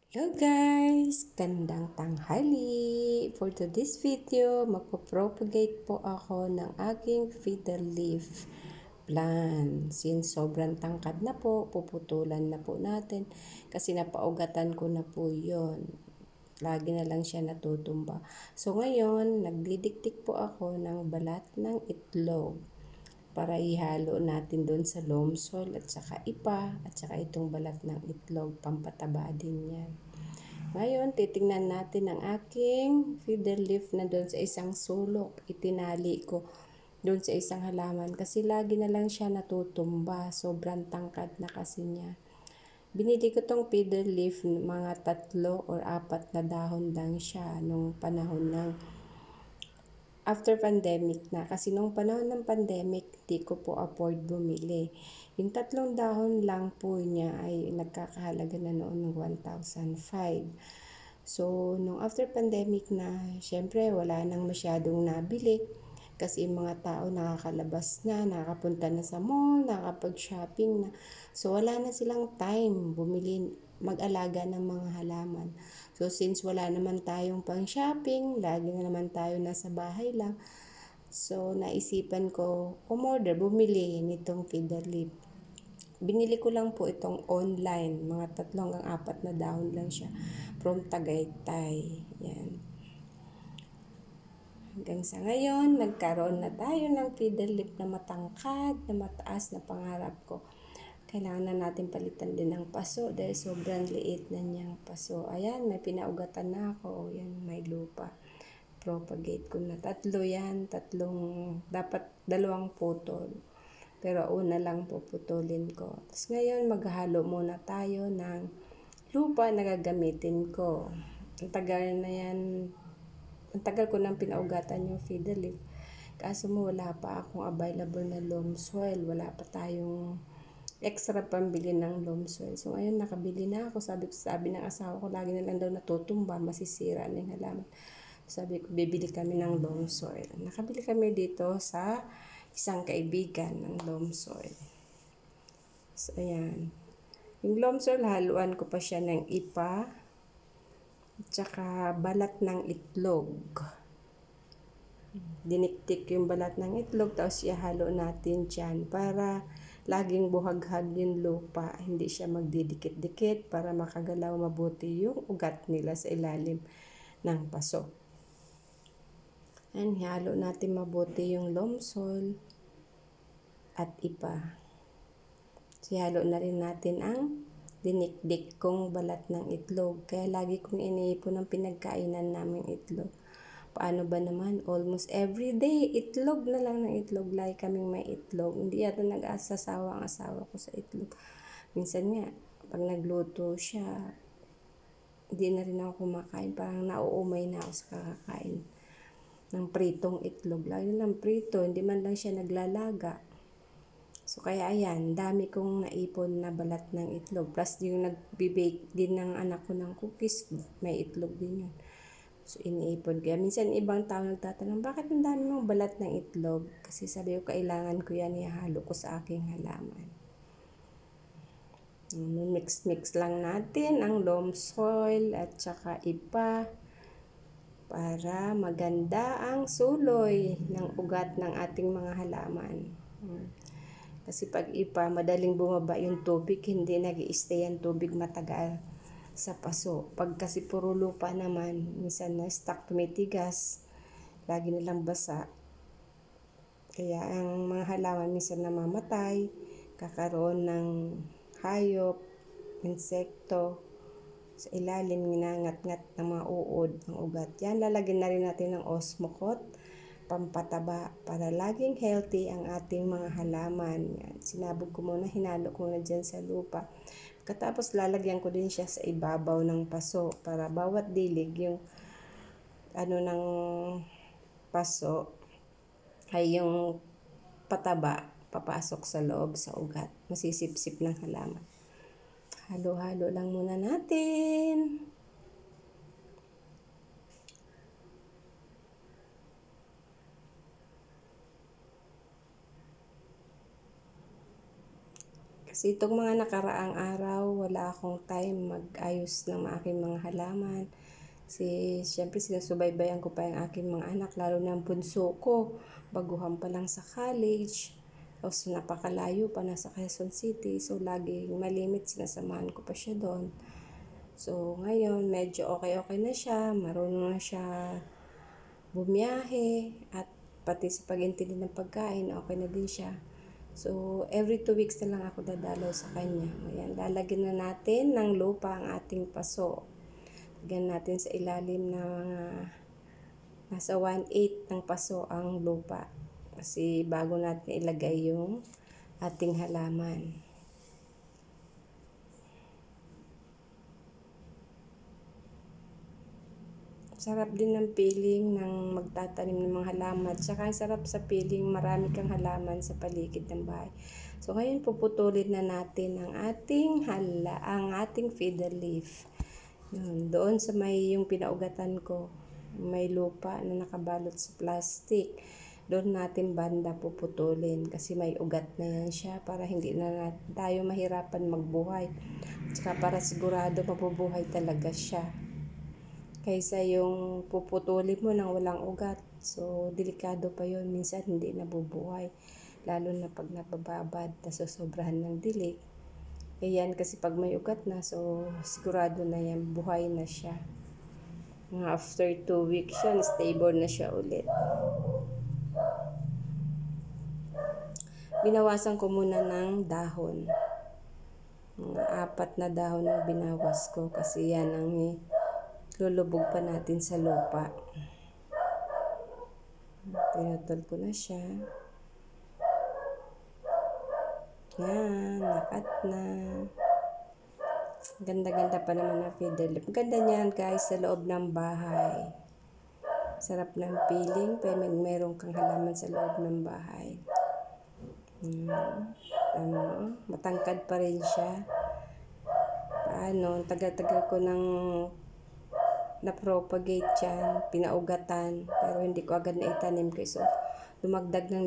Hello guys! Gandang tanghali! For today's video, magpo-propagate po ako ng aking fiddle leaf plant. Since sobrang tangkad na po, puputulan na po natin kasi napaugatan ko na po yon. Lagi na lang siya natutumba. So ngayon, nagdidiktik po ako ng balat ng itlog para ihalo natin doon sa loam soil at saka ipa at saka itong balat ng itlog, pampataba din yan. Ngayon, titingnan natin ang aking fiddle leaf na doon sa isang sulok. Itinali ko doon sa isang halaman kasi lagi na lang siya natutumba. Sobrang tangkad na kasi niya. Binili ko tong fiddle leaf, mga 3 or 4 na dahon lang siya nung panahon ng after pandemic na. Kasi nung panahon ng pandemic, di ko po afford bumili. Yung 3 dahon lang po niya ay nagkakahalaga na noon ng 1,005. So, nung after pandemic na, syempre wala nang masyadong nabili. Kasi yung mga tao nakakalabas na, nakakapunta na sa mall, nakakapag-shopping na. So, wala na silang time bumili, mag-alaga ng mga halaman. So, since wala naman tayong pang-shopping, lagi na naman tayo nasa bahay lang. So, naisipan ko, bumili nitong fiddle leaf. Binili ko lang po itong online, mga 3 hanggang 4 na dahon lang siya from Tagaytay. Yan. Hanggang sa ngayon, nagkaroon na tayo ng fiddle leaf na matangkad, na mataas na pangarap ko. Kailangan na natin palitan din ng paso dahil sobrang liit na niyang paso. Ayan, may pinaugatan na ako. Ayan, may lupa. Propagate ko na. 3 yan. Dapat 2 putol. Pero una lang puputulin ko. Tapos ngayon, maghahalo muna tayo ng lupa na gagamitin ko. Ang tagal na yan. Ang tagal ko nang pinaugatan yung fiddle leaf. Kaso mo wala pa akong available na loam soil. Wala pa tayong extra pambili ng loam soil. So ngayon nakabili na ako. Sabi ng asawa ko, lagi na lang daw natutumba, masisira na yung halaman. Sabi ko, bibili kami ng loam soil. Nakabili kami dito sa isang kaibigan ng loam soil. So ayan. Yung loam soil, haluan ko pa siya ng ipa at saka balat ng itlog. Diniktik yung balat ng itlog, tapos ihalo natin dyan para laging buhaghag yung lupa. Hindi siya magdidikit-dikit para makagalaw mabuti yung ugat nila sa ilalim ng paso. And ihalo natin mabuti yung loam soil at ipa. So, ihalo na rin natin ang dinikdik kong balat ng itlog. Kaya lagi kong iniipon ang pinagkainan namin itlog. Paano ba naman? Almost every day, itlog na lang ng itlog. Lagi kaming may itlog. Hindi yata nag-asasawa ang asawa ko sa itlog. Minsan nga, pag nagluto siya, hindi na rin ako kumakain. Parang nauumay na ako sa kakakain ng pritong itlog. Lagi lang prito, hindi man lang siya naglalaga. So, kaya ayan, dami kong naipon na balat ng itlog. Plus, yung nagbe-bake din ng anak ko ng cookies, may itlog din yun. So, iniipon ko. Minsan, ibang tao nagtatanong, bakit ang dami mong balat ng itlog? Kasi sabi ko, kailangan ko yan, ihalo ko sa aking halaman. Mix-mix lang natin ang loam soil at saka ipa para maganda ang suloy ng ugat ng ating mga halaman. Kasi pag ipa, madaling bumaba yung tubig, hindi nag-i-stay ang tubig matagal sa paso. Pag kasi puro lupa naman, minsan na stuck, tumitigas, lagi nilang basa. Kaya ang mga halaman minsan namamatay, kakaroon ng hayop, insekto, sa ilalim, ginangat-ngat ng mga uod ng ugat. Yan, lalagyan na rin natin ng osmocot, pampataba, para laging healthy ang ating mga halaman. Yan, sinabog ko muna, hinalo ko muna dyan sa lupa. Katapos lalagyan ko din siya sa ibabaw ng paso para bawat dilig yung ng paso ay yung pataba papasok sa loob sa ugat. Masisipsip ng halaman. Halo-halo lang muna natin. Kasi itong mga nakaraang araw, wala akong time mag-ayos ng aking mga halaman. Kasi syempre sinusubaybayan ko pa yung aking mga anak, lalo na ang bunso ko. Baguhan pa lang sa college. Tapos napakalayo pa, nasa Quezon City. So laging malimit, sinasamahan ko pa siya doon. So ngayon, medyo okay na siya. Marunong na siya bumiyahe. At pati sa pag-intindi ng pagkain, okay na din siya. So, every 2 weeks na lang ako dadalaw sa kanya. Ayan, lalagyan na natin ng lupa ang ating paso. Lagyan natin sa ilalim na nasa 1/8 ng paso ang lupa. Kasi bago natin ilagay yung ating halaman. Sarap din ng feeling ng magtatanim ng mga halaman. At saka sarap sa feeling marami kang halaman sa paligid ng bahay. So ngayon puputulin na natin ang ating feeder leaf. Yun, doon sa may yung pinaugatan ko, may lupa na nakabalot sa plastic. Doon natin banda puputulin kasi may ugat na yan siya para hindi na tayo mahirapan magbuhay. At saka para sigurado mabubuhay talaga siya. Kaysa yung puputulin mo nang walang ugat. So, delikado pa yun. Minsan hindi nabubuhay. Lalo na pag nabababad, nasusobrahan ng dilig. Yan kasi pag may ugat na, so sigurado na yan, buhay na siya. After 2 weeks yan, stable na siya ulit. Binawasan ko muna ng dahon. Mga 4 na dahon ang binawas ko kasi yan ang lulubog pa natin sa lupa. Pinutol ko na siya. Yan, nakat na. Ganda-ganda pa naman ang feeder leaf. Ganda niyan guys sa loob ng bahay. Sarap ng feeling. Meron kang halaman sa loob ng bahay. Matangkad pa rin siya. Tagal-tagal ko nang na-propagate yan, pinaugatan, pero hindi ko agad na itanim kasi so, dumagdag na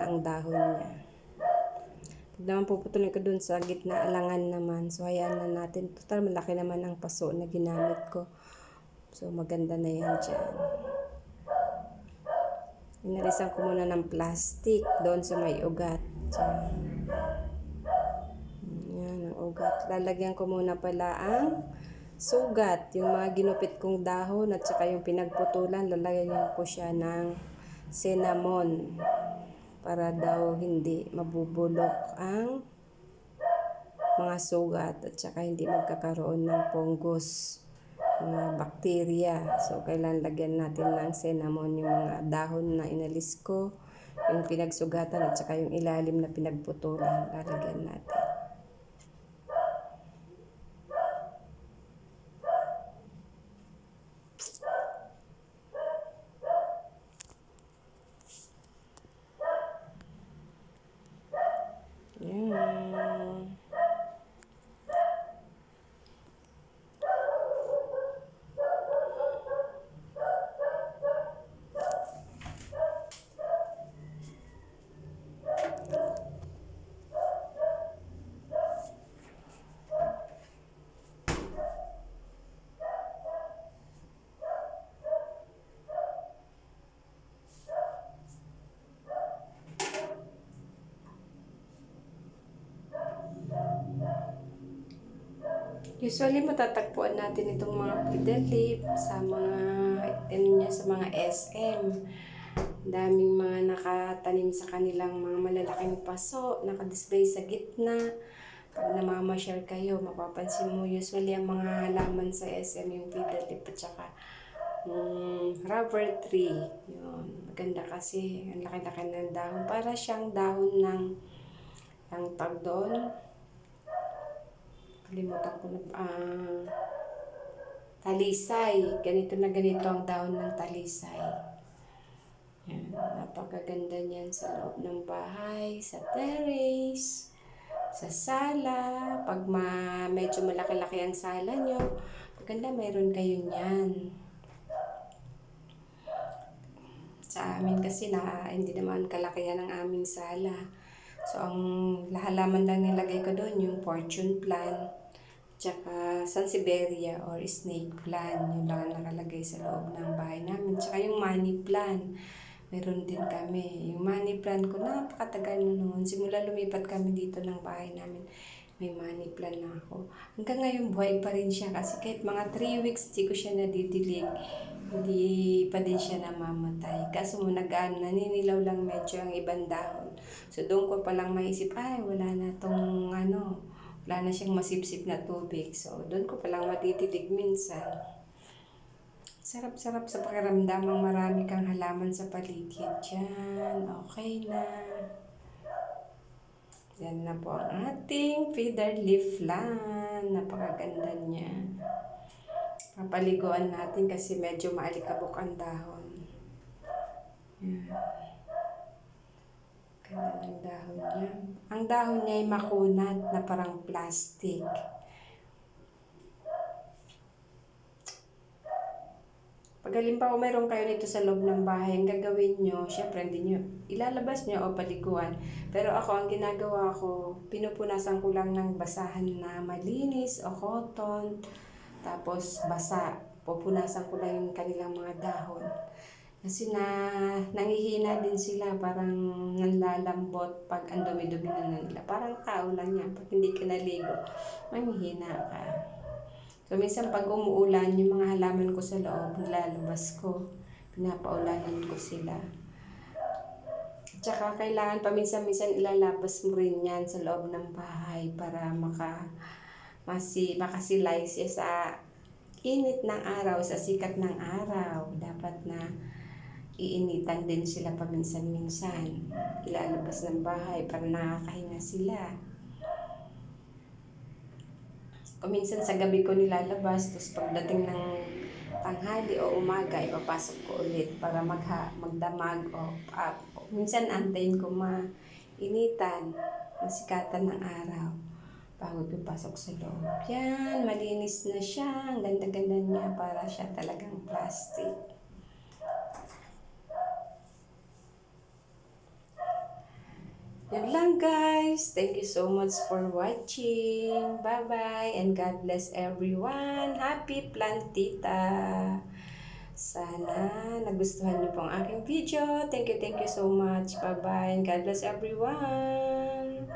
ang dahon niya. Pag naman puputulin ko dun sa gitna, alangan naman, so hayaan na natin. Total, malaki naman ang paso na ginamit ko. So maganda na yan dyan. Inalisan ko muna ng plastic doon sa may ugat. Dyan. Yan ang ugat. Lalagyan ko muna pala ang sugat, yung mga ginupit kong dahon at saka yung pinagputulan, lalagyan ko siya ng cinnamon para daw hindi mabubulok ang mga sugat at saka hindi magkakaroon ng fungus, mga bakterya. So, kailangan lagyan natin ng cinnamon yung mga dahon na inalis ko, yung pinagsugatan at saka yung ilalim na pinagputulan, lalagyan natin. Usually matatagpuan natin itong mga feeder leaf sa mga SM. Daming mga nakatanim sa kanilang mga malalaking paso, nakadisplay sa gitna. Pag namamasyal kayo, mapapansin mo usually ang mga halaman sa SM yung feeder leaf at saka rubber tree. Yun, maganda kasi ang laki-laki ng dahon. Para siyang dahon ng tag doon. Kalimutan ko na, talisay. Ganito ang dahon ng talisay. Yan, napakaganda niyan sa loob ng bahay, sa terrace, sa sala. Pag medyo malaki-laki ang sala nyo, maganda mayroon kayo niyan. Sa amin kasi hindi naman kalakihan ang aming sala. So, ang halaman lang nilagay ko doon, yung fortune plant, tsaka sansevieria or snake plant. Yun lang ang nakalagay sa loob ng bahay namin. Tsaka yung money plant. Meron din kami. Yung money plant ko, napakatagal na noon. Simula lumipat kami dito ng bahay namin, may money plant na ako. Hanggang ngayon, buhay pa rin siya kasi kahit mga 3 weeks, di ko siya nadidilig. Hindi pa din siya namamatay. Kaso naninilaw lang medyo ang ibang dahon. So, doon ko palang maisip, ay, wala na tong wala na siyang masipsip na tubig. So, doon ko palang madidilig minsan. Sarap-sarap sa pakiramdam ang marami kang halaman sa paligid. Diyan, okay na. Yan na po ang ating feather leaf plant. Napakaganda niya. Papaliguan natin kasi medyo maalikabok ang dahon. Yan. Ganda ng dahon niya. Ang dahon niya ay makunat na parang plastic. Pag halimbawa mayroon kayo nito sa loob ng bahay, ang gagawin nyo, syempre hindi nyo, ilalabas nyo o paliguan. Pero ako, ang ginagawa ko, pinupunasan ko lang ng basahan na malinis o cotton, tapos basa. Pupunasan ko lang yung kanilang mga dahon. Kasi nangihina din sila, parang nanlalambot pag ang dumi-dumi na nila. Parang tao lang yan, pag hindi ka naligo, manghihina ka. So, minsan pag umuulan, yung mga halaman ko sa loob, nilalabas ko. Pinapaulanan ko sila. Tsaka kailangan paminsan-minsan ilalabas mo rin yan sa loob ng bahay para makasilay siya sa init ng araw, sa sikat ng araw. Dapat na iinitan din sila paminsan-minsan. Ilalabas ng bahay para nakakahinga sila. O minsan sa gabi ko nilalabas, tapos pagdating ng tanghali o umaga, ipapasok ko ulit para magdamag o minsan antayin ko mainitan, masikatan ng araw bago ko pasok sa loob. Yan, malinis na siya. Ang ganda-ganda niya, para siya talagang plastic. Yun lang guys. Thank you so much for watching. Bye-bye and God bless everyone. Happy Plantita! Sana nagustuhan niyo po ang aking video. Thank you so much. Bye-bye and God bless everyone.